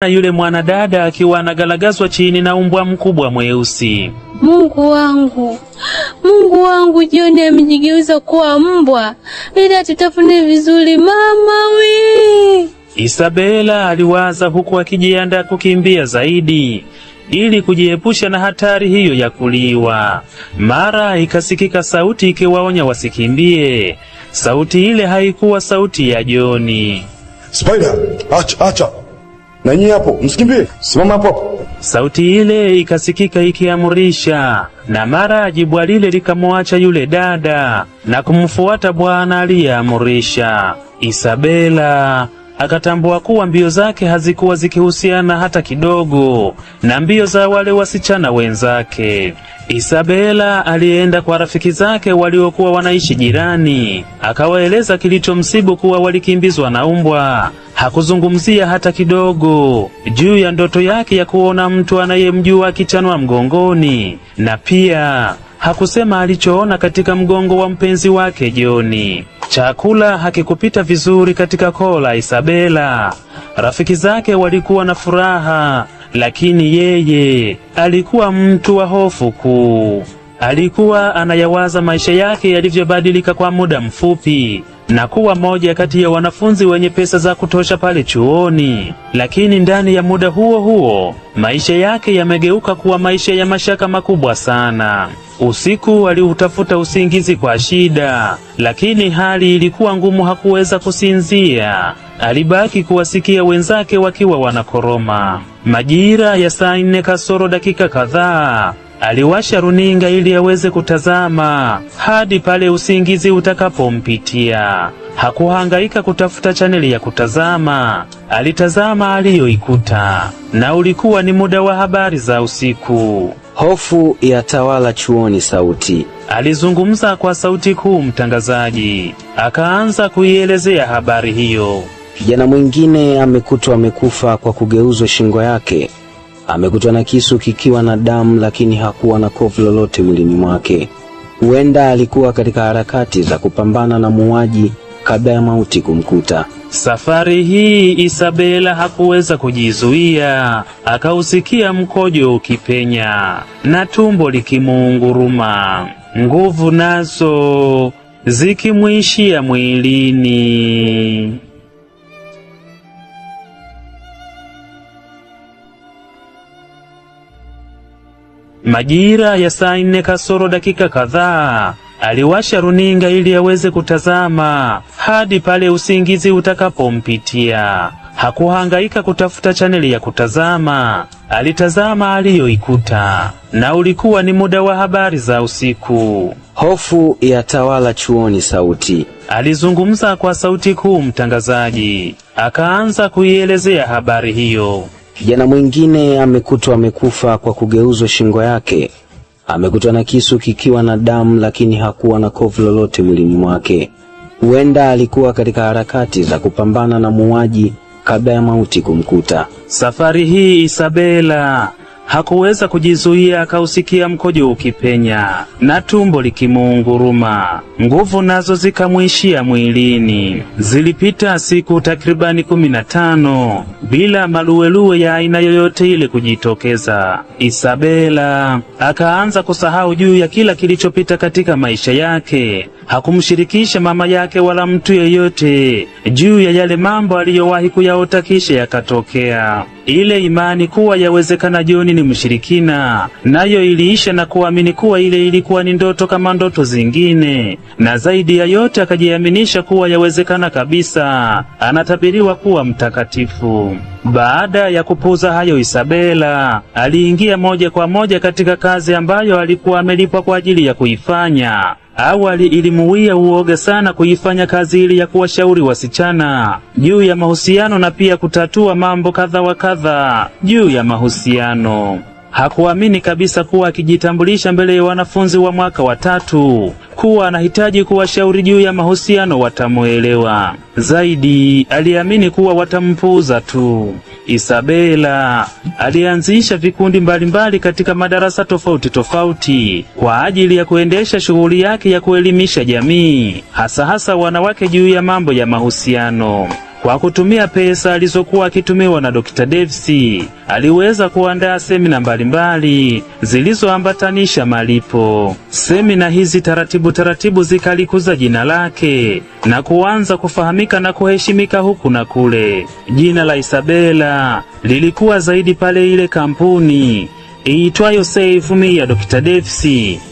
Na yule mwanadada akiwa anagalagazwa chini na umbwa mkubwa mweusi. Mungu wangu, John amejigeuza kuwa mbwa. Ili tutafune vizuri mama we. Isabela aliwaza huku akijiandaa kukimbia zaidi ili kujiepusha na hatari hiyo ya kuliwa. Mara ikasikika sauti ikiwaonya wasikimbie. Sauti ile haikuwa sauti ya John. Spider, acha. Na nyinyi hapo, msikimbie. Simama hapo. Sauti ile ikasikika ikiamrisha, na mara jibwa lile likamwacha yule dada na kumfuata bwana aliyeamrisha. Isabela akatambua kuwa mbio zake hazikuwa zikihusiana hata kidogo na mbio za wale wasichana wenzake. Isabela alienda kwa rafiki zake waliokuwa wanaishi jirani, akawaeleza kilichomsibu kuwa walikimbizwa na umbwa. Hakuzungumzia hata kidogo juu ya ndoto yake ya kuona mtu anayemjua akichanwa mgongoni, na pia hakusema alichoona katika mgongo wa mpenzi wake John. Chakula hakikupita vizuri katika koo la Isabela. Rafiki zake walikuwa na furaha, lakini yeye alikuwa mtu wa hofu kuu. Alikuwa anayawaza maisha yake yalivyobadilika kwa muda mfupi na kuwa moja kati ya wanafunzi wenye pesa za kutosha pale chuoni. Lakini ndani ya muda huo huo, maisha yake yamegeuka kuwa maisha ya mashaka makubwa sana. Usiku aliutafuta usingizi kwa shida, lakini hali ilikuwa ngumu, hakuweza kusinzia. Alibaki kuwasikia wenzake wakiwa wanakoroma. Majira ya saa 4 kasoro dakika kadhaa, aliwasha runinga ili aweze kutazama hadi pale usingizi utakapompitia. Hakuhangaika kutafuta chaneli ya kutazama, alitazama aliyoikuta, na ulikuwa ni muda wa habari za usiku. Hofu ya tawala chuoni sauti. Alizungumza kwa sauti kuu mtangazaji, akaanza kuielezea habari hiyo. Kijana mwingine amekutwa amekufa kwa kugeuzwa shingo yake. Amekutwa na kisu kikiwa na damu, lakini hakuwa na kovu lolote mwilini mwake. Huenda alikuwa katika harakati za kupambana na muuaji kabla ya mauti kumkuta. Safari hii Isabela hakuweza kujizuia, akausikia mkojo ukipenya na tumbo likimuunguruma, nguvu nazo zikimwishia mwilini. Majira ya saa 4 kasoro dakika kadhaa, aliwasha runinga ili aweze kutazama hadi pale usingizi utakapompitia. Hakuhangaika kutafuta chaneli ya kutazama, alitazama aliyoikuta, na ulikuwa ni muda wa habari za usiku. Hofu ya tawala chuoni sauti. Alizungumza kwa sauti kuu mtangazaji, akaanza kuielezea habari hiyo. Kijana mwingine amekutwa amekufa kwa kugeuzwa shingo yake. Amekutwa na kisu kikiwa na damu, lakini hakuwa na kovu lolote mwilini mwake. Huenda alikuwa katika harakati za kupambana na muuaji kabla ya mauti kumkuta. Safari hii Isabela hakuweza kujizuia, akausikia mkojo ukipenya na tumbo likimuunguruma, nguvu nazo zikamwishia mwilini. Zilipita siku takribani 15 bila maluweluwe ya aina yoyote ile kujitokeza. Isabela akaanza kusahau juu ya kila kilichopita katika maisha yake. Hakumshirikisha mama yake wala mtu yeyote juu ya yale mambo aliyowahi kuyaota kisha yakatokea. Ile imani kuwa yawezekana John ni mshirikina, nayo iliisha na kuamini kuwa ile ilikuwa ni ndoto kama ndoto zingine, na zaidi ya yote akajiaminisha kuwa yawezekana kabisa anatabiriwa kuwa mtakatifu. Baada ya kupuuza hayo, Isabela aliingia moja kwa moja katika kazi ambayo alikuwa amelipwa kwa ajili ya kuifanya. Awali ilimuwia uoga sana kuifanya kazi ili ya kuwashauri wasichana juu ya mahusiano na pia kutatua mambo kadha wa kadha juu ya mahusiano. Hakuamini kabisa kuwa akijitambulisha mbele ya wanafunzi wa mwaka wa 3 kuwa anahitaji kuwashauri juu ya mahusiano watamuelewa. Zaidi aliamini kuwa watampuuza tu. Isabela alianzisha vikundi mbalimbali katika madarasa tofauti kwa ajili ya kuendesha shughuli yake ya kuelimisha jamii, hasa wanawake juu ya mambo ya mahusiano. Kwa kutumia pesa alizokuwa akitumiwa na Dr. Davis, aliweza kuandaa semina mbalimbali zilizoambatanisha malipo. Semina hizi taratibu zikalikuza jina lake na kuanza kufahamika na kuheshimika huku na kule. Jina la Isabela lilikuwa zaidi pale ile kampuni iitwayo Save Me ya Dr. Davis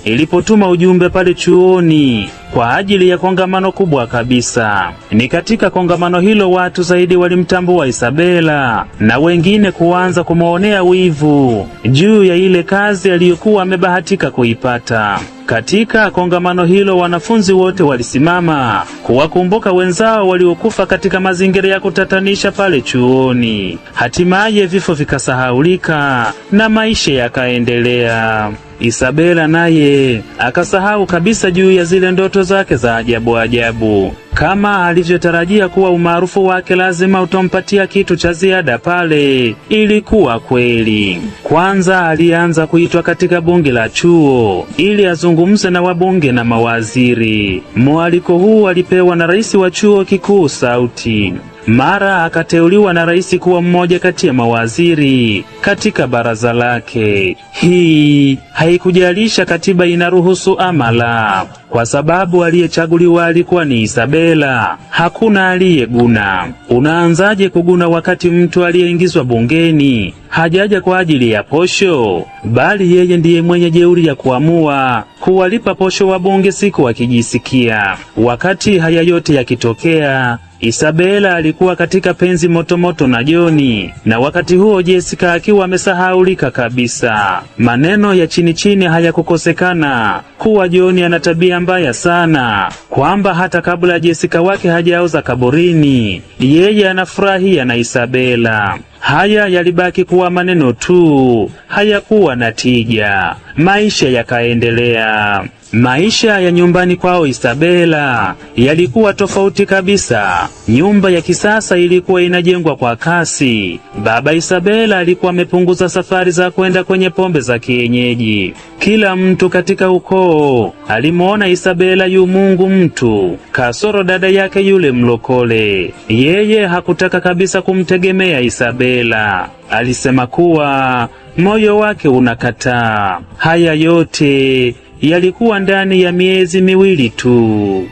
ilipotuma ujumbe pale chuoni kwa ajili ya kongamano kubwa kabisa. Ni katika kongamano hilo watu zaidi walimtambua Isabela na wengine kuanza kumuonea wivu juu ya ile kazi aliyokuwa amebahatika kuipata. Katika kongamano hilo wanafunzi wote walisimama kuwakumbuka wenzao waliokufa katika mazingira ya kutatanisha pale chuoni. Hatimaye vifo vikasahaulika na maisha yakaendelea. Isabela naye akasahau kabisa juu ya zile ndoto zake za ajabu. Kama alivyotarajia kuwa umaarufu wake lazima utompatia kitu cha ziada pale, ilikuwa kweli. Kwanza alianza kuitwa katika bunge la chuo ili azungumze na wabunge na mawaziri. Mwaliko huu alipewa na rais wa chuo kikuu Sauti. Mara akateuliwa na rais kuwa mmoja kati ya mawaziri katika baraza lake. Hii haikujalisha katiba inaruhusu ama la, kwa sababu aliyechaguliwa alikuwa ni Isabela. Hakuna aliyeguna. Unaanzaje kuguna wakati mtu aliyeingizwa bungeni hajaja kwa ajili ya posho, bali yeye ndiye mwenye jeuri ya kuamua kuwalipa posho wabunge siku wakijisikia? Wakati haya yote yakitokea, Isabela alikuwa katika penzi motomoto na Joni, na wakati huo Jessica akiwa amesahaulika kabisa. Maneno ya chini hayakukosekana kuwa Joni ana tabia mbaya sana, kwamba hata kabla Jessica wake hajaoza kaburini yeye anafurahia na Isabela. Haya yalibaki kuwa maneno tu, hayakuwa na tija. Maisha yakaendelea. Maisha ya nyumbani kwao Isabela yalikuwa tofauti kabisa. Nyumba ya kisasa ilikuwa inajengwa kwa kasi. Baba Isabela alikuwa amepunguza safari za kwenda kwenye pombe za kienyeji. Kila mtu katika ukoo alimuona Isabela yu Mungu mtu, kasoro dada yake yule mlokole. Yeye hakutaka kabisa kumtegemea Isabela. Alisema kuwa moyo wake unakataa. Haya yote yalikuwa ndani ya miezi miwili tu.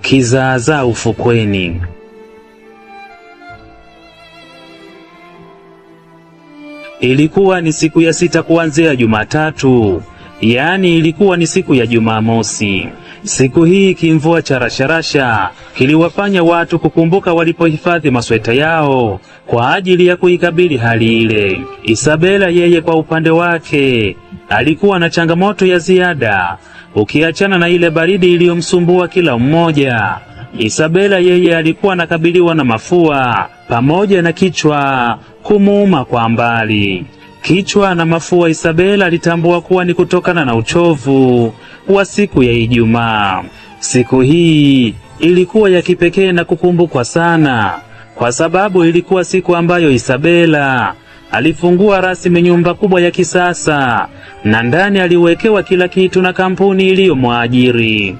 Kizaazaa ufukweni. Ilikuwa ni siku ya 6 kuanzia Jumatatu, yaani ilikuwa ni siku ya Jumamosi. Siku hii kimvua cha rasharasha kiliwafanya watu kukumbuka walipohifadhi masweta yao kwa ajili ya kuikabili hali ile. Isabela yeye kwa upande wake alikuwa na changamoto ya ziada, ukiachana na ile baridi iliyomsumbua kila mmoja. Isabela yeye alikuwa nakabiliwa na mafua pamoja na kichwa kumuuma kwa mbali. Kichwa na mafua Isabela alitambua kuwa ni kutokana na uchovu wa siku ya Ijumaa. Siku hii ilikuwa ya kipekee na kukumbukwa sana, kwa sababu ilikuwa siku ambayo Isabela alifungua rasmi nyumba kubwa ya kisasa, na ndani aliwekewa kila kitu na kampuni iliyomwajiri.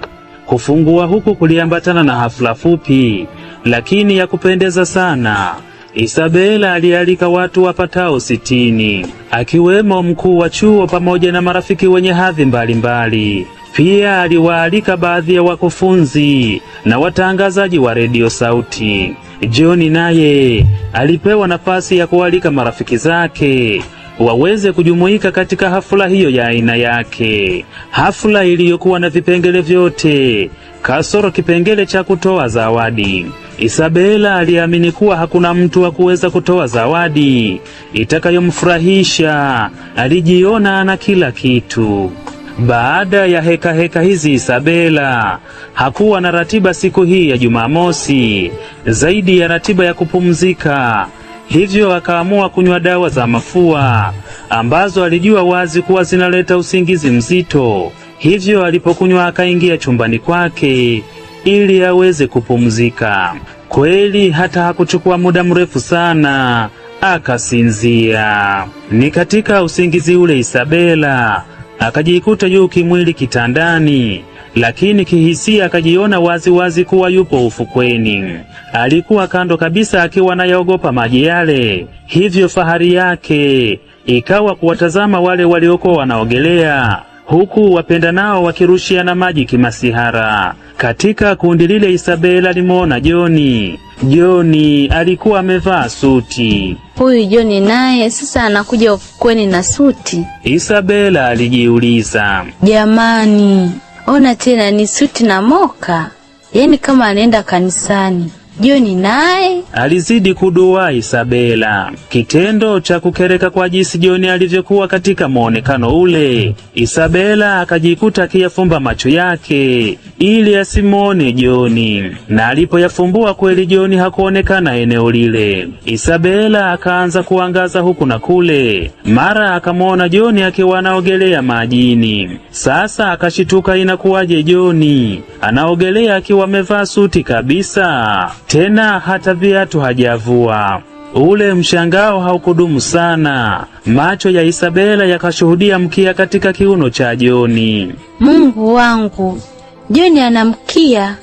Kufungua huku kuliambatana na hafla fupi lakini ya kupendeza sana. Isabela alialika watu wapatao 60, akiwemo mkuu wa chuo pamoja na marafiki wenye hadhi mbalimbali. Pia aliwaalika baadhi ya wakufunzi na watangazaji wa redio Sauti. Joni naye alipewa nafasi ya kualika marafiki zake waweze kujumuika katika hafla hiyo ya aina yake. Hafla iliyokuwa na vipengele vyote kasoro kipengele cha kutoa zawadi. Isabela aliamini kuwa hakuna mtu wa kuweza kutoa zawadi itakayomfurahisha. Alijiona ana kila kitu. Baada ya heka hizi, Isabela hakuwa na ratiba siku hii ya Jumamosi zaidi ya ratiba ya kupumzika. Hivyo akaamua kunywa dawa za mafua ambazo alijua wazi kuwa zinaleta usingizi mzito. Hivyo alipokunywa akaingia chumbani kwake ili aweze kupumzika. Kweli hata hakuchukua muda mrefu sana, akasinzia. Ni katika usingizi ule Isabela akajikuta yu kimwili kitandani, lakini kihisia akajiona wazi wazi kuwa yupo ufukweni. Alikuwa kando kabisa akiwa anayaogopa maji yale, hivyo fahari yake ikawa kuwatazama wale waliokuwa wanaogelea, huku wapenda nao wakirushiana maji kimasihara. Katika kundi lile Isabela alimuona Joni. Joni alikuwa amevaa suti. Huyu Joni naye sasa anakuja ufukweni na suti? Isabela alijiuliza. Jamani, ona tena ni suti na moka. Yaani kama anaenda kanisani. Joni naye alizidi kudua Isabela. Kitendo cha kukereka kwa jinsi Joni alivyokuwa katika muonekano ule, Isabela akajikuta akiyafumba macho yake ili asimuone Joni, na alipoyafumbua kweli Joni hakuonekana eneo lile. Isabela akaanza kuangaza huku na kule, mara akamuona Joni akiwa anaogelea majini. Sasa akashituka, inakuwaje Joni anaogelea akiwa amevaa suti kabisa, tena hata viatu hajavua. Ule mshangao haukudumu sana. Macho ya Isabela yakashuhudia mkia katika kiuno cha Joni. Mungu wangu, Joni anamkia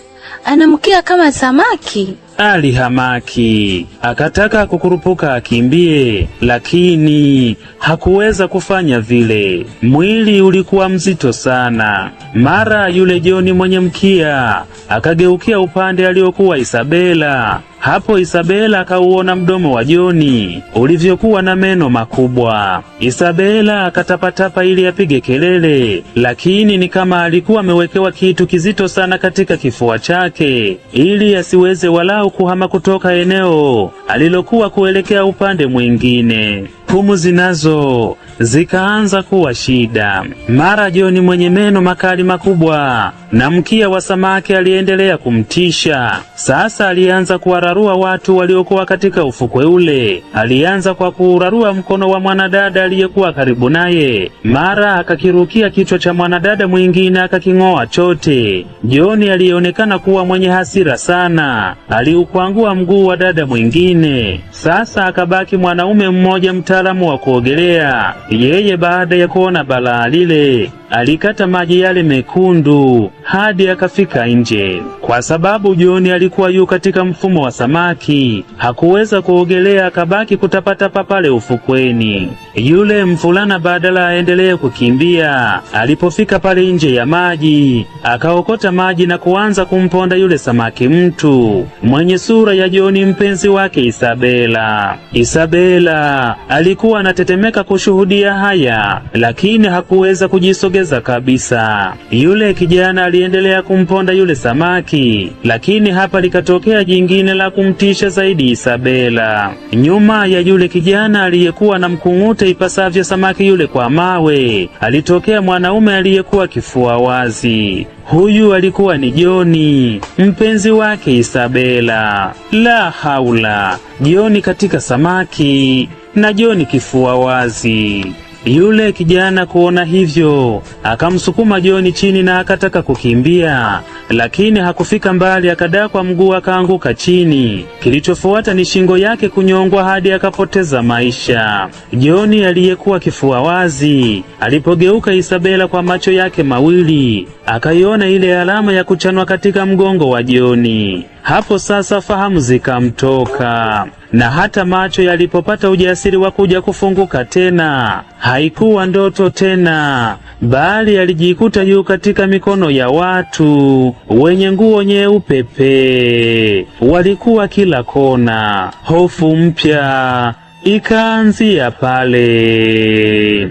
kama samaki. Alihamaki, akataka kukurupuka akimbie, lakini hakuweza kufanya vile. Mwili ulikuwa mzito sana. Mara yule Joni mwenye mkia akageukia upande aliokuwa Isabela. Hapo Isabela akauona mdomo wa Joni ulivyokuwa na meno makubwa. Isabela akatapatapa ili apige kelele, lakini ni kama alikuwa amewekewa kitu kizito sana katika kifua chake ili asiweze walau kuhama kutoka eneo alilokuwa kuelekea upande mwingine. Pumzi nazo zikaanza kuwa shida. Mara Joni mwenye meno makali makubwa na mkia wa samaki aliendelea kumtisha. Sasa alianza kuwararua watu waliokuwa katika ufukwe ule. Alianza kwa kuurarua mkono wa mwanadada aliyekuwa karibu naye. Mara akakirukia kichwa cha mwanadada mwingine akaking'oa chote. Joni alionekana kuwa mwenye hasira sana. Aliukwangua mguu wa dada mwingine. Sasa akabaki mwanaume mmoja mtaalamu wa kuogelea. Yeye baada ya kuona balaa lile, alikata maji yale mekundu hadi akafika nje. Kwa sababu Joni alikuwa yu katika mfumo wa samaki, hakuweza kuogelea, akabaki kutapata pale ufukweni. Yule mfulana badala aendelee kukimbia, alipofika pale nje ya maji, akaokota maji na kuanza kumponda yule samaki mtu mwenye sura ya Joni, mpenzi wake Isabela. Isabela alikuwa anatetemeka kushuhudia haya, lakini hakuweza kujisogeza kabisa. Yule kijana aliendelea kumponda yule samaki, lakini hapa likatokea jingine la kumtisha zaidi Isabela. Nyuma ya yule kijana aliyekuwa na mkung'ute ipasavyo samaki yule kwa mawe, alitokea mwanaume aliyekuwa kifua wazi. Huyu alikuwa ni Joni, mpenzi wake Isabela. La haula, Joni katika samaki na Joni kifua wazi. Yule kijana kuona hivyo, akamsukuma Joni chini na akataka kukimbia, lakini hakufika mbali, akadakwa mguu akaanguka chini. Kilichofuata ni shingo yake kunyongwa hadi akapoteza maisha. Joni aliyekuwa kifua wazi alipogeuka Isabela kwa macho yake mawili, akaiona ile alama ya kuchanwa katika mgongo wa Joni. Hapo sasa fahamu zikamtoka, na hata macho yalipopata ujasiri wa kuja kufunguka tena, haikuwa ndoto tena, bali alijikuta yu katika mikono ya watu wenye nguo nyeupe pe. Walikuwa kila kona. Hofu mpya ikaanzia pale.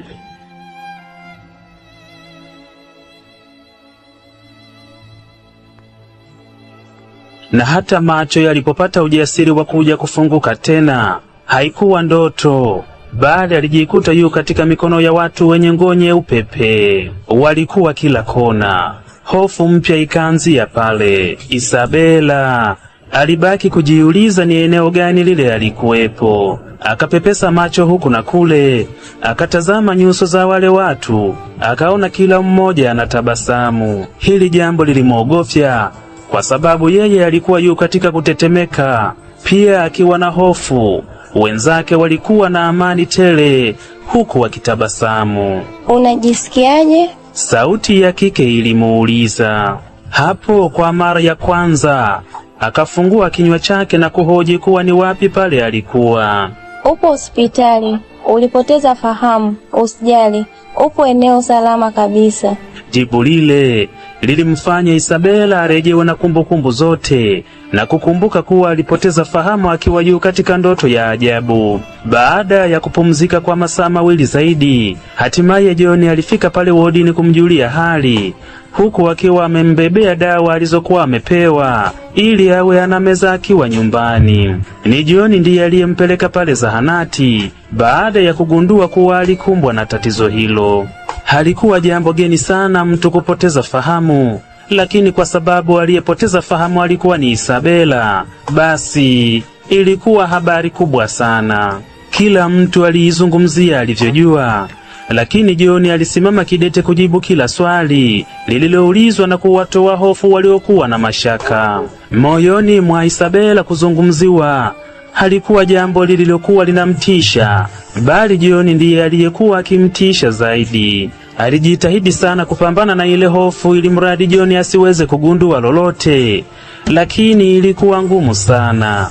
Na hata macho yalipopata ujasiri wa kuja kufunguka tena, haikuwa ndoto, bali alijikuta yu katika mikono ya watu wenye nguo nyeupe pe. Walikuwa kila kona. Hofu mpya ikaanzia pale. Isabela alibaki kujiuliza ni eneo gani lile alikuwepo. Akapepesa macho huku na kule, akatazama nyuso za wale watu, akaona kila mmoja anatabasamu. Hili jambo lilimwogofya, kwa sababu yeye alikuwa yu katika kutetemeka, pia akiwa na hofu. Wenzake walikuwa na amani tele, huku wakitabasamu. Unajisikiaje? Sauti ya kike ilimuuliza. Hapo kwa mara ya kwanza akafungua kinywa chake na kuhoji kuwa ni wapi pale alikuwa. Upo hospitali, ulipoteza fahamu, usijali, upo eneo salama kabisa. Jibu lile lilimfanya Isabela arejewe na kumbukumbu zote na kukumbuka kuwa alipoteza fahamu akiwa juu katika ndoto ya ajabu. Baada ya kupumzika kwa masaa mawili zaidi, hatimaye John alifika pale wodini kumjulia hali, huku akiwa amembebea dawa alizokuwa amepewa ili awe anameza akiwa nyumbani. Ni John ndiye aliyempeleka pale zahanati baada ya kugundua kuwa alikumbwa na tatizo hilo. Halikuwa jambo geni sana mtu kupoteza fahamu, lakini kwa sababu aliyepoteza fahamu alikuwa ni Isabela, basi ilikuwa habari kubwa sana. Kila mtu aliizungumzia alivyojua, lakini John alisimama kidete kujibu kila swali lililoulizwa na kuwatoa hofu waliokuwa na mashaka. Moyoni mwa Isabela kuzungumziwa halikuwa jambo lililokuwa linamtisha, bali John ndiye aliyekuwa akimtisha zaidi. Alijitahidi sana kupambana na ile hofu ili mradi John asiweze kugundua lolote, lakini ilikuwa ngumu sana.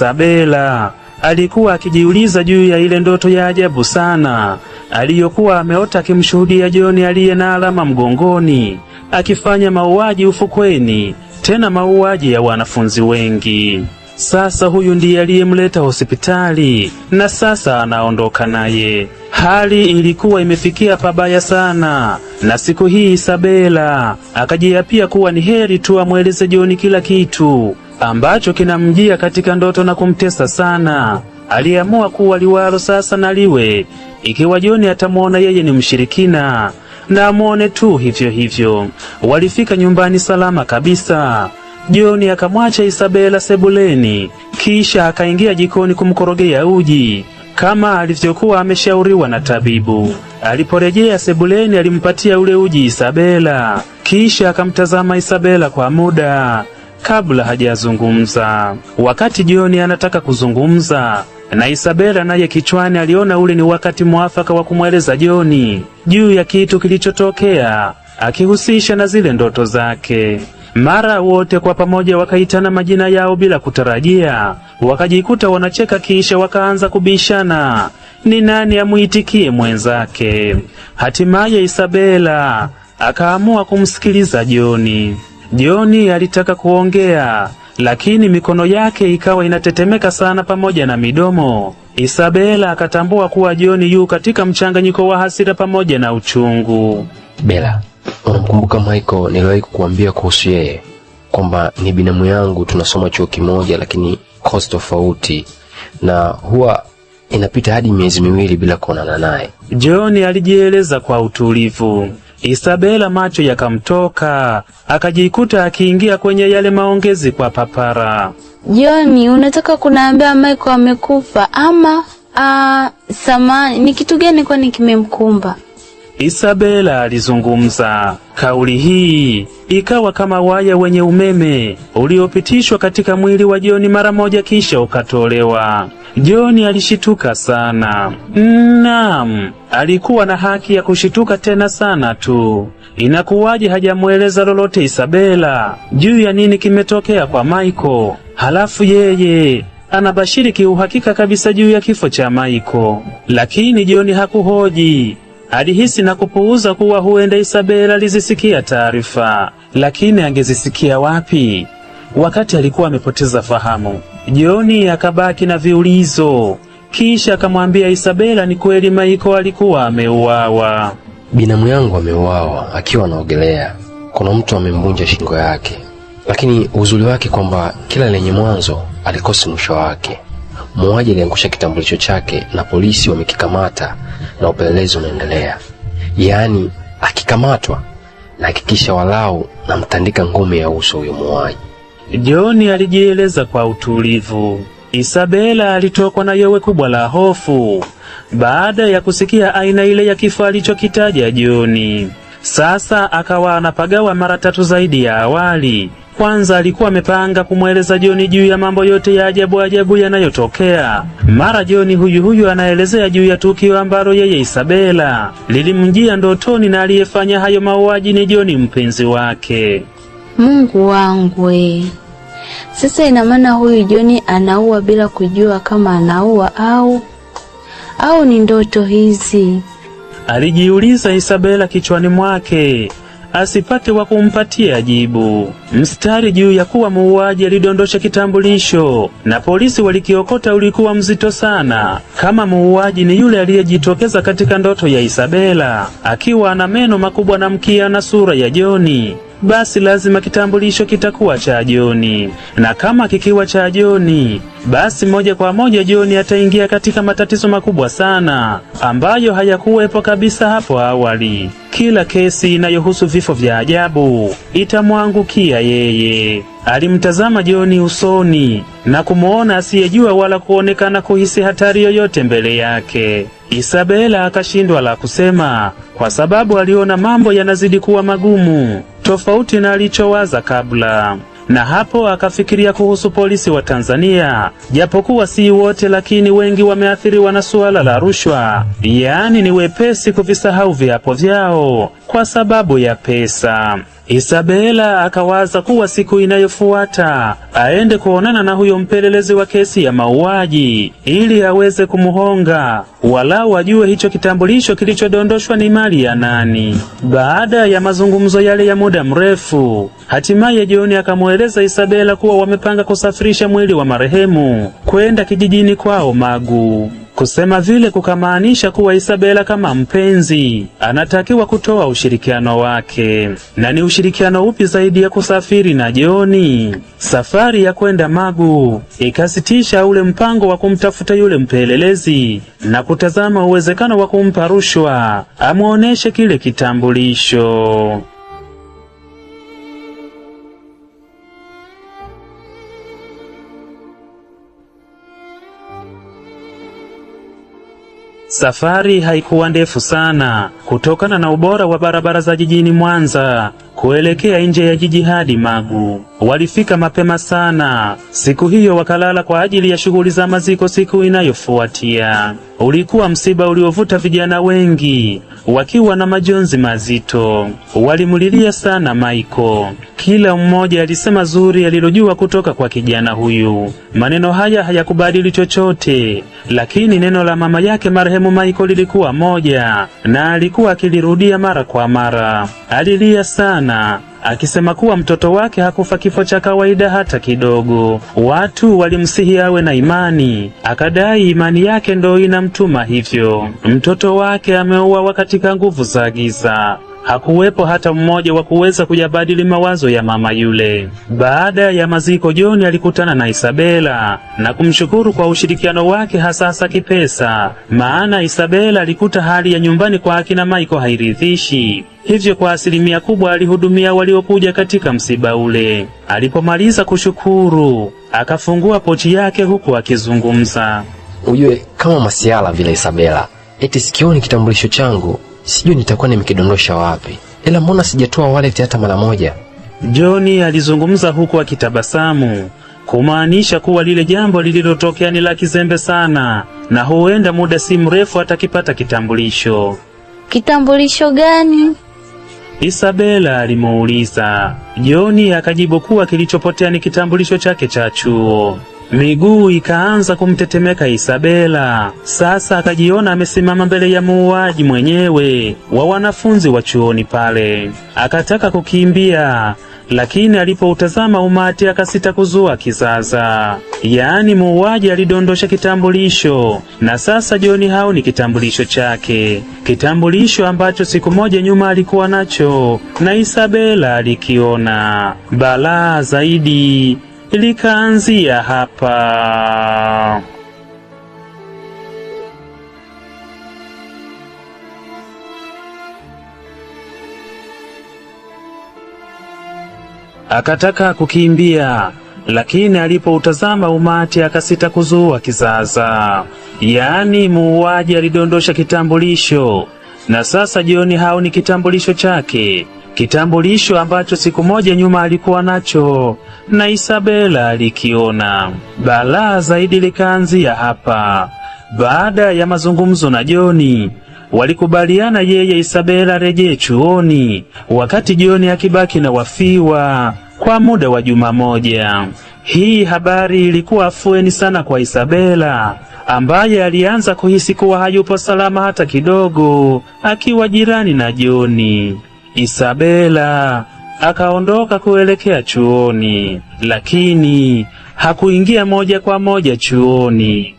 Isabela alikuwa akijiuliza juu ya ile ndoto ya ajabu sana aliyokuwa ameota akimshuhudia John aliye na alama mgongoni akifanya mauaji ufukweni, tena mauaji ya wanafunzi wengi. Sasa huyu ndiye aliyemleta hospitali na sasa anaondoka naye. Hali ilikuwa imefikia pabaya sana, na siku hii Isabela akajiapia kuwa ni heri tu amweleze John kila kitu ambacho kinamjia katika ndoto na kumtesa sana. Aliamua kuwa liwalo sasa na liwe, ikiwa John atamuona yeye ni mshirikina na amuone tu hivyo hivyo. Walifika nyumbani salama kabisa. John akamwacha Isabela sebuleni, kisha akaingia jikoni kumkorogea uji kama alivyokuwa ameshauriwa na tabibu. Aliporejea sebuleni alimpatia ule uji Isabela, kisha akamtazama Isabela kwa muda kabla hajazungumza. Wakati John anataka kuzungumza na Isabela, naye kichwani aliona ule ni wakati mwafaka wa kumweleza John juu ya kitu kilichotokea, akihusisha na zile ndoto zake. Mara wote kwa pamoja wakaitana majina yao bila kutarajia, wakajikuta wanacheka kisha wakaanza kubishana ni nani amuitikie mwenzake. Hatimaye Isabela akaamua kumsikiliza John. John alitaka kuongea, lakini mikono yake ikawa inatetemeka sana pamoja na midomo. Isabela akatambua kuwa John yu katika mchanganyiko wa hasira pamoja na uchungu. Bella, unamkumbuka Michael niliwahi kukuambia kuhusu yeye? Kwamba ni binamu yangu, tunasoma chuo kimoja lakini course tofauti, na huwa inapita hadi miezi miwili bila kuonana naye. John alijieleza kwa utulivu. Isabela macho yakamtoka, akajikuta akiingia kwenye yale maongezi kwa papara. John, unataka kunaambia Michael amekufa ama? Samani, ni kitu gani kwani kimemkumba? Isabela alizungumza. Kauli hii ikawa kama waya wenye umeme uliopitishwa katika mwili wa John mara moja kisha ukatolewa. John alishituka sana. Naam, alikuwa na haki ya kushituka tena sana tu. Inakuwaje hajamueleza lolote Isabela juu ya nini kimetokea kwa Michael? Halafu yeye anabashiri kiuhakika kabisa juu ya kifo cha Michael. Lakini John hakuhoji. Alihisi na kupuuza kuwa huenda Isabela alizisikia taarifa, lakini angezisikia wapi wakati alikuwa amepoteza fahamu? John akabaki na viulizo, kisha akamwambia Isabela ni kweli Michael alikuwa ameuawa. Binamu yangu ameuawa akiwa anaogelea. Kuna mtu amemvunja shingo yake, lakini uzuri wake kwamba kila lenye mwanzo alikosa mwisho wake. Muuaji aliangusha kitambulisho chake na polisi wamekikamata na upelelezi unaendelea. Yaani akikamatwa na hakikisha walau na mtandika ngome ya uso huyo muuaji. John alijieleza kwa utulivu. Isabela alitokwa na yowe kubwa la hofu baada ya kusikia aina ile ya kifo alichokitaja John. Sasa akawa anapagawa mara 3 zaidi ya awali kwanza alikuwa amepanga kumweleza John juu ya mambo yote ya ajabu yanayotokea. Mara John huyu anaelezea juu ya tukio ambalo yeye Isabela lilimjia ndotoni, na aliyefanya hayo mauaji ni John mpenzi wake. Mungu wangu Sasa ina maana huyu John anaua bila kujua kama anaua au ni ndoto hizi? Alijiuliza Isabela kichwani mwake, asipate wa kumpatia jibu. Mstari juu ya kuwa muuaji alidondosha kitambulisho na polisi walikiokota ulikuwa mzito sana. Kama muuaji ni yule aliyejitokeza katika ndoto ya Isabela akiwa ana meno makubwa na mkia na sura ya John, basi lazima kitambulisho kitakuwa cha John. Na kama kikiwa cha John, basi moja kwa moja John ataingia katika matatizo makubwa sana ambayo hayakuwepo kabisa hapo awali. Kila kesi inayohusu vifo vya ajabu itamwangukia yeye. Alimtazama John usoni na kumuona asiyejua wala kuonekana kuhisi hatari yoyote mbele yake. Isabela akashindwa la kusema kwa sababu aliona mambo yanazidi kuwa magumu tofauti na alichowaza kabla. Na hapo akafikiria kuhusu polisi wa Tanzania, japokuwa si wote lakini wengi wameathiriwa na suala la rushwa, yaani ni wepesi kuvisahau viapo vyao kwa sababu ya pesa. Isabela akawaza kuwa siku inayofuata aende kuonana na huyo mpelelezi wa kesi ya mauaji ili aweze kumuhonga walau ajue hicho kitambulisho kilichodondoshwa ni mali ya nani. Baada ya mazungumzo yale ya muda mrefu, hatimaye John akamweleza Isabela kuwa wamepanga kusafirisha mwili wa marehemu kwenda kijijini kwao Magu. Kusema vile kukamaanisha kuwa Isabela kama mpenzi anatakiwa kutoa ushirikiano wake. Na ni ushirikiano upi zaidi ya kusafiri na John? Safari ya kwenda Magu ikasitisha ule mpango wa kumtafuta yule mpelelezi na kutazama uwezekano wa kumpa rushwa amuoneshe kile kitambulisho. Safari haikuwa ndefu sana kutokana na ubora wa barabara za jijini Mwanza kuelekea nje ya jiji hadi Magu. Walifika mapema sana siku hiyo, wakalala kwa ajili ya shughuli za maziko siku inayofuatia. Ulikuwa msiba uliovuta vijana wengi wakiwa na majonzi mazito. Walimulilia sana Michael. Kila mmoja alisema zuri alilojua kutoka kwa kijana huyu. Maneno haya hayakubadili chochote, lakini neno la mama yake marehemu Michael lilikuwa moja na alikuwa akilirudia mara kwa mara. Alilia sana akisema kuwa mtoto wake hakufa kifo cha kawaida hata kidogo. Watu walimsihi awe na imani, akadai imani yake ndo inamtuma hivyo. Mtoto wake ameuawa katika nguvu za giza. Hakuwepo hata mmoja wa kuweza kuyabadili mawazo ya mama yule. Baada ya maziko, John alikutana na Isabela na kumshukuru kwa ushirikiano wake hasa kipesa, maana Isabela alikuta hali ya nyumbani kwa akina Michael hairidhishi. Hivyo kwa asilimia kubwa alihudumia waliokuja katika msiba ule. Alipomaliza kushukuru, akafungua pochi yake huku akizungumza. Ujue kama masiala vile Isabela, eti sikioni kitambulisho changu, sijui nitakuwa nimekidondosha wapi. Ila mbona sijatoa wallet hata mara moja? John alizungumza huku akitabasamu, kumaanisha kuwa lile jambo lililotokea ni la kizembe sana na huenda muda si mrefu atakipata kitambulisho. Kitambulisho gani? Isabela alimuuliza. John akajibu kuwa kilichopotea ni kitambulisho chake cha chuo. Miguu ikaanza kumtetemeka Isabela. Sasa akajiona amesimama mbele ya muuaji mwenyewe wa wanafunzi wa chuoni pale. Akataka kukimbia, lakini alipoutazama umati akasita kuzua kizaza. Yaani muuaji alidondosha kitambulisho na sasa John haoni kitambulisho chake. Kitambulisho ambacho siku moja nyuma alikuwa nacho na Isabela alikiona. Balaa zaidi likaanzia hapa. Akataka kukimbia, lakini alipoutazama umati akasita kuzua kizaza. Yaani muuaji alidondosha kitambulisho na sasa John haoni kitambulisho chake. kitambulisho ambacho siku moja nyuma alikuwa nacho na Isabela alikiona. Balaa zaidi likaanzia hapa. Baada ya mazungumzo na Joni, walikubaliana yeye Isabela rejee chuoni, wakati Joni akibaki na wafiwa kwa muda wa juma moja. Hii habari ilikuwa afueni sana kwa Isabela, ambaye alianza kuhisi kuwa hayupo salama hata kidogo akiwa jirani na Joni. Isabela akaondoka kuelekea chuoni, lakini hakuingia moja kwa moja chuoni.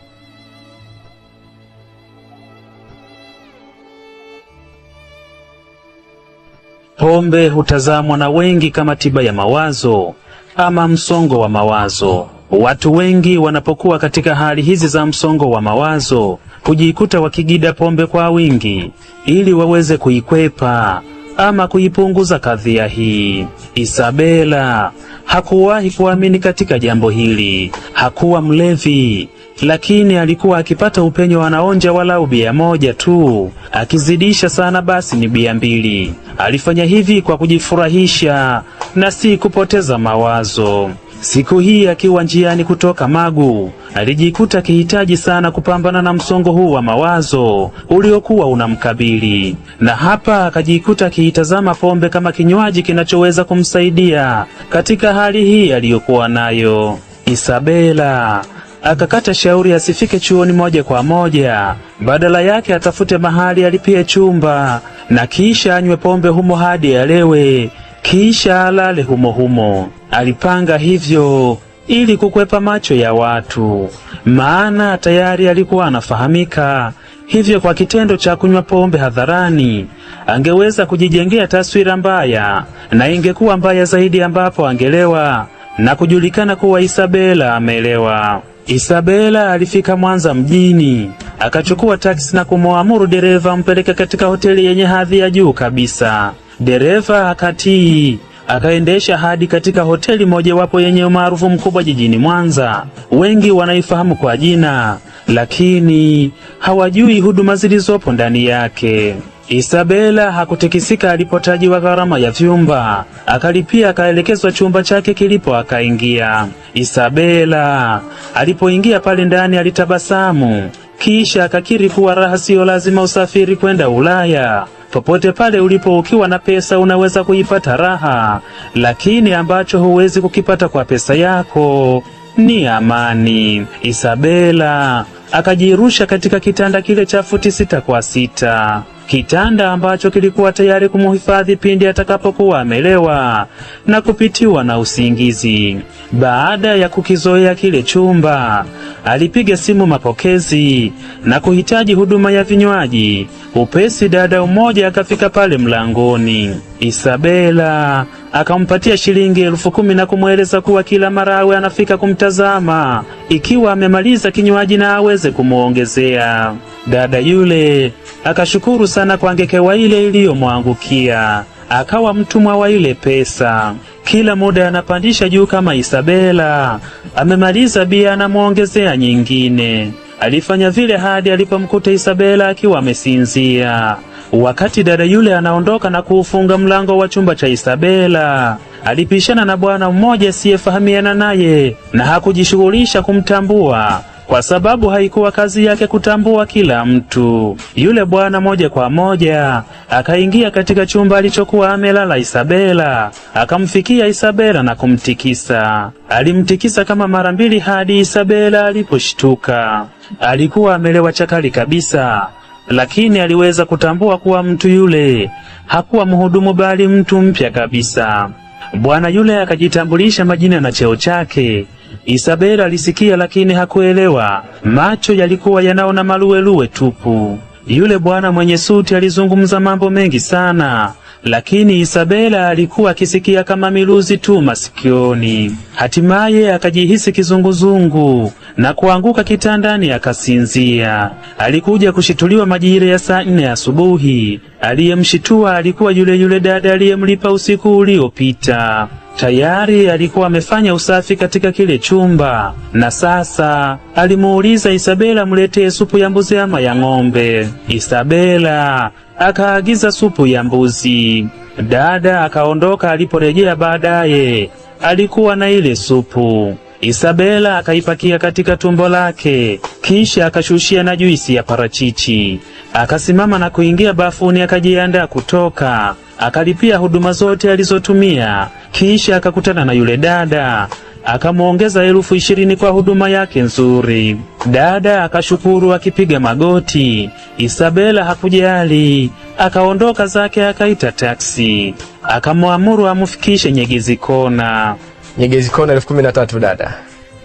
Pombe hutazamwa na wengi kama tiba ya mawazo ama msongo wa mawazo. Watu wengi wanapokuwa katika hali hizi za msongo wa mawazo hujikuta wakigida pombe kwa wingi ili waweze kuikwepa ama kuipunguza kadhia hii. Isabela hakuwahi kuamini katika jambo hili. Hakuwa mlevi, lakini alikuwa akipata upenyo anaonja walau bia moja tu, akizidisha sana basi ni bia 2. Alifanya hivi kwa kujifurahisha na si kupoteza mawazo. Siku hii akiwa njiani kutoka Magu, alijikuta akihitaji sana kupambana na msongo huu wa mawazo uliokuwa unamkabili. Na hapa akajikuta akiitazama pombe kama kinywaji kinachoweza kumsaidia katika hali hii aliyokuwa nayo. Isabela akakata shauri asifike chuoni moja kwa moja, badala yake atafute mahali alipie chumba na kisha anywe pombe humo hadi alewe, kisha alale humo humo. Alipanga hivyo ili kukwepa macho ya watu, maana tayari alikuwa anafahamika. Hivyo kwa kitendo cha kunywa pombe hadharani angeweza kujijengea taswira mbaya, na ingekuwa mbaya zaidi ambapo angelewa na kujulikana kuwa Isabela amelewa. Isabela alifika Mwanza mjini, akachukua taksi na kumwamuru dereva ampeleke katika hoteli yenye hadhi ya juu kabisa. Dereva akatii, akaendesha hadi katika hoteli mojawapo yenye umaarufu mkubwa jijini Mwanza. Wengi wanaifahamu kwa jina, lakini hawajui huduma zilizopo ndani yake. Isabela hakutikisika alipotajiwa gharama ya vyumba. Akalipia, akaelekezwa chumba chake kilipo, akaingia. Isabela alipoingia pale ndani alitabasamu, kisha akakiri kuwa raha sio lazima usafiri kwenda Ulaya. Popote pale ulipo ukiwa na pesa unaweza kuipata raha, lakini ambacho huwezi kukipata kwa pesa yako ni amani. Isabela akajirusha katika kitanda kile cha futi 6 kwa 6, kitanda ambacho kilikuwa tayari kumuhifadhi pindi atakapokuwa amelewa na kupitiwa na usingizi. Baada ya kukizoea kile chumba, alipiga simu mapokezi na kuhitaji huduma ya vinywaji. Upesi dada mmoja akafika pale mlangoni. Isabela akampatia shilingi 10,000 na kumweleza kuwa kila mara awe anafika kumtazama ikiwa amemaliza kinywaji na aweze kumuongezea. Dada yule akashukuru sana kwa ngekewa ile iliyomwangukia, akawa mtumwa wa ile pesa. Kila muda anapandisha juu kama Isabela amemaliza bia na muongezea nyingine. Alifanya vile hadi alipomkuta Isabela akiwa amesinzia. Wakati dada yule anaondoka na kuufunga mlango wa chumba cha Isabela, alipishana na bwana mmoja asiyefahamiana naye na hakujishughulisha kumtambua, kwa sababu haikuwa kazi yake kutambua kila mtu. Yule bwana moja kwa moja akaingia katika chumba alichokuwa amelala Isabela, akamfikia Isabela na kumtikisa. Alimtikisa kama mara 2 hadi Isabela aliposhtuka. Alikuwa amelewa chakali kabisa, lakini aliweza kutambua kuwa mtu yule hakuwa mhudumu bali mtu mpya kabisa. Bwana yule akajitambulisha majina na cheo chake. Isabela alisikia lakini hakuelewa. Macho yalikuwa yanaona maluweluwe tupu. Yule bwana mwenye suti alizungumza mambo mengi sana, lakini Isabela alikuwa akisikia kama miluzi tu masikioni. Hatimaye akajihisi kizunguzungu na kuanguka kitandani akasinzia. Alikuja kushituliwa majira ya saa 4 asubuhi. Aliyemshitua alikuwa yule dada aliyemlipa usiku uliopita. Tayari alikuwa amefanya usafi katika kile chumba, na sasa alimuuliza Isabela mletee supu ya mbuzi ama ya ng'ombe. Isabela akaagiza supu ya mbuzi. Dada akaondoka. Aliporejea baadaye alikuwa na ile supu. Isabela akaipakia katika tumbo lake, kisha akashushia na juisi ya parachichi. Akasimama na kuingia bafuni, akajiandaa kutoka. Akalipia huduma zote alizotumia, kisha akakutana na yule dada, akamuongeza 20,000 kwa huduma yake nzuri. Dada akashukuru akipiga magoti. Isabela hakujali, akaondoka zake, akaita taksi, akamwamuru amfikishe Nyegezi Kona. Nyegezi Kona 13,000 dada.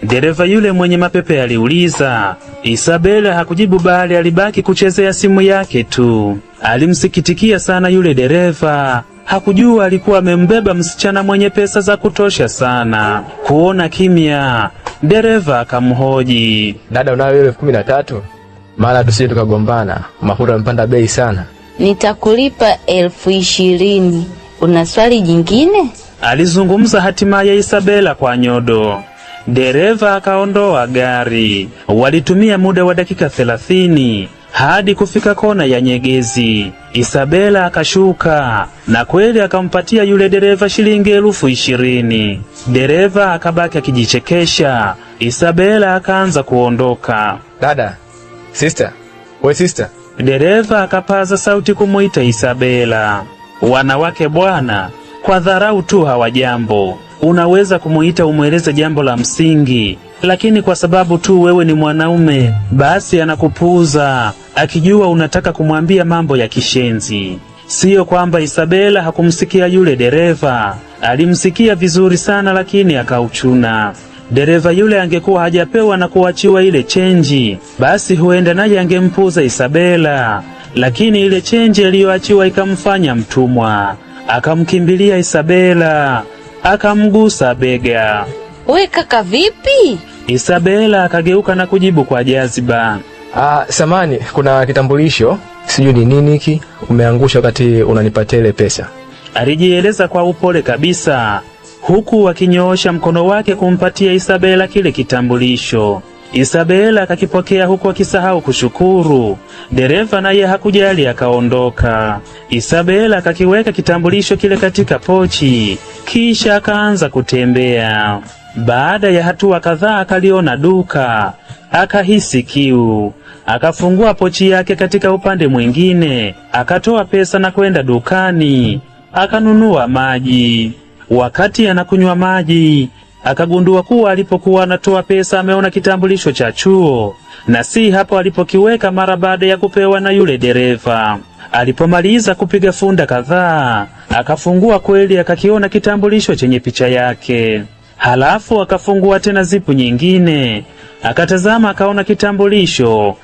Dereva yule mwenye mapepe aliuliza. Isabela hakujibu, bali alibaki kuchezea simu yake tu. Alimsikitikia sana yule dereva. Hakujua alikuwa amembeba msichana mwenye pesa za kutosha sana. Kuona kimya, dereva akamhoji, dada, unayo 13,000? Mara tusije tukagombana, mafuta mpanda bei sana. Nitakulipa 20,000. Una swali jingine? Alizungumza hatimaye Isabela kwa nyodo. Dereva akaondoa gari. Walitumia muda wa dakika 30 hadi kufika kona ya Nyegezi. Isabela akashuka, na kweli akampatia yule dereva shilingi 20,000. Dereva akabaki akijichekesha. Isabela akaanza kuondoka. Dada, sister, we sister. Dereva akapaza sauti kumuita Isabela. Wanawake bwana, kwa dharau tu hawajambo. Unaweza kumuita umweleze jambo la msingi, lakini kwa sababu tu wewe ni mwanaume, basi anakupuuza, akijua unataka kumwambia mambo ya kishenzi. Sio kwamba Isabela hakumsikia yule dereva, alimsikia vizuri sana, lakini akauchuna. Dereva yule angekuwa hajapewa na kuachiwa ile chenji, basi huenda naye angempuuza Isabela, lakini ile chenji aliyoachiwa ikamfanya mtumwa. Akamkimbilia Isabela, akamgusa bega. We kaka, vipi? Isabela akageuka na kujibu kwa jaziba. Samani, kuna kitambulisho, sijui ni nini hiki, umeangusha wakati unanipatia ile pesa. Alijieleza kwa upole kabisa, huku akinyoosha mkono wake kumpatia Isabela kile kitambulisho. Isabela akakipokea huku akisahau kushukuru. Dereva naye hakujali, akaondoka. Isabela akakiweka kitambulisho kile katika pochi, kisha akaanza kutembea. Baada ya hatua kadhaa akaliona duka, akahisi kiu. Akafungua pochi yake katika upande mwingine, akatoa pesa na kwenda dukani, akanunua maji. Wakati anakunywa maji, akagundua kuwa alipokuwa anatoa pesa ameona kitambulisho cha chuo, na si hapo alipokiweka mara baada ya kupewa na yule dereva. Alipomaliza kupiga funda kadhaa, akafungua kweli, akakiona kitambulisho chenye picha yake. Halafu akafungua tena zipu nyingine, akatazama, akaona kitambulisho.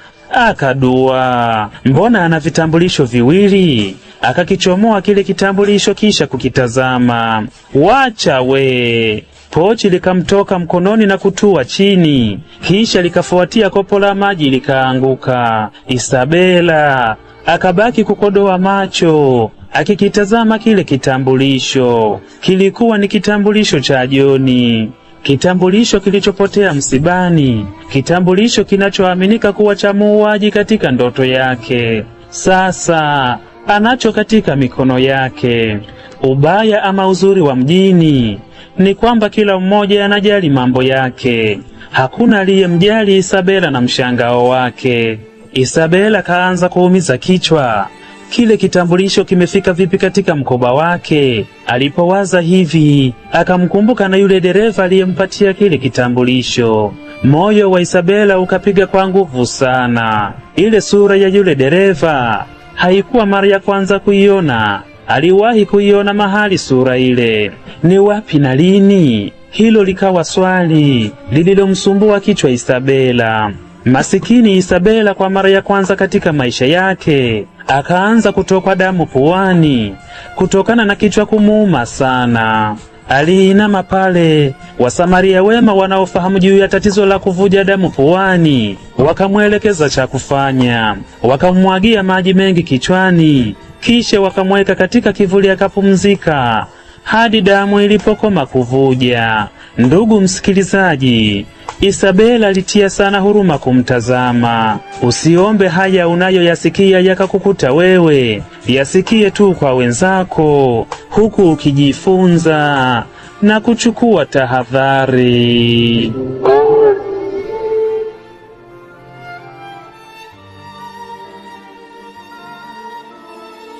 Akadua, mbona ana vitambulisho viwili? Akakichomoa kile kitambulisho kisha kukitazama. Wacha we! Pochi likamtoka mkononi na kutua chini, kisha likafuatia kopo la maji likaanguka. Isabela akabaki kukodoa macho akikitazama kile kitambulisho. Kilikuwa ni kitambulisho cha Joni, kitambulisho kilichopotea msibani, kitambulisho kinachoaminika kuwa cha muuaji katika ndoto yake. Sasa anacho katika mikono yake. Ubaya ama uzuri wa mjini ni kwamba kila mmoja anajali mambo yake. Hakuna aliyemjali Isabela na mshangao wake. Isabela kaanza kuumiza kichwa. Kile kitambulisho kimefika vipi katika mkoba wake? Alipowaza hivi, akamkumbuka na yule dereva aliyempatia kile kitambulisho. Moyo wa Isabela ukapiga kwa nguvu sana. Ile sura ya yule dereva haikuwa mara ya kwanza kuiona. Aliwahi kuiona mahali sura ile. Ni wapi na lini? Hilo likawa swali lililomsumbua kichwa Isabela. Masikini Isabela kwa mara ya kwanza katika maisha yake akaanza kutokwa damu puani kutokana na kichwa kumuuma sana. Aliinama pale. Wasamaria wema wanaofahamu juu ya tatizo la kuvuja damu puani wakamwelekeza cha kufanya. Wakamwagia maji mengi kichwani, kisha wakamweka katika kivuli akapumzika. hadi damu ilipokoma kuvuja. Ndugu msikilizaji, Isabela alitia sana huruma kumtazama. Usiombe haya unayoyasikia yakakukuta wewe, yasikie tu kwa wenzako, huku ukijifunza na kuchukua tahadhari.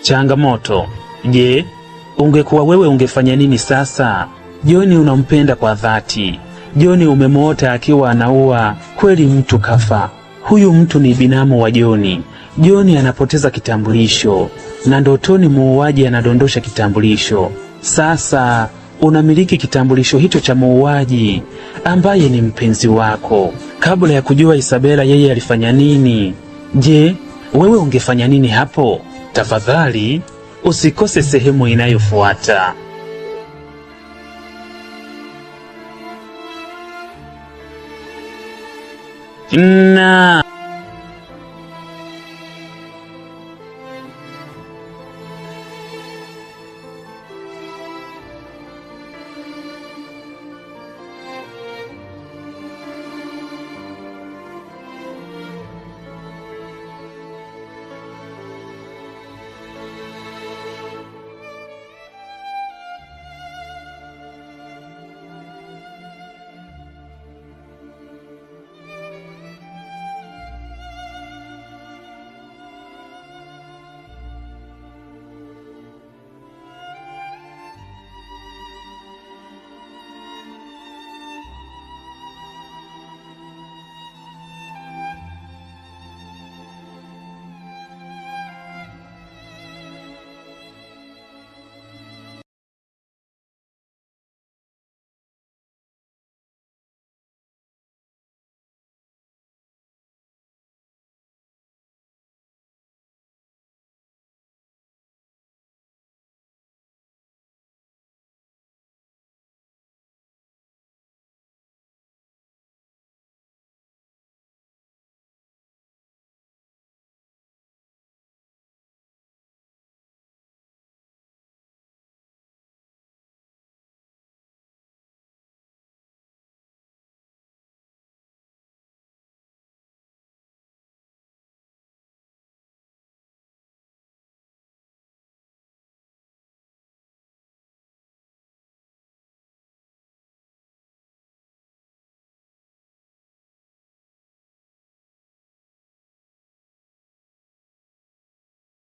Changamoto. Je, ungekuwa wewe ungefanya nini sasa? Joni unampenda kwa dhati. Joni umemwota akiwa anaua, kweli mtu kafa. Huyu mtu ni binamu wa Joni. Joni anapoteza kitambulisho na ndotoni muuaji anadondosha kitambulisho. Sasa unamiliki kitambulisho hicho cha muuaji ambaye ni mpenzi wako. Kabla ya kujua Isabela yeye alifanya nini, je, wewe ungefanya nini hapo? Tafadhali usikose sehemu inayofuata. Na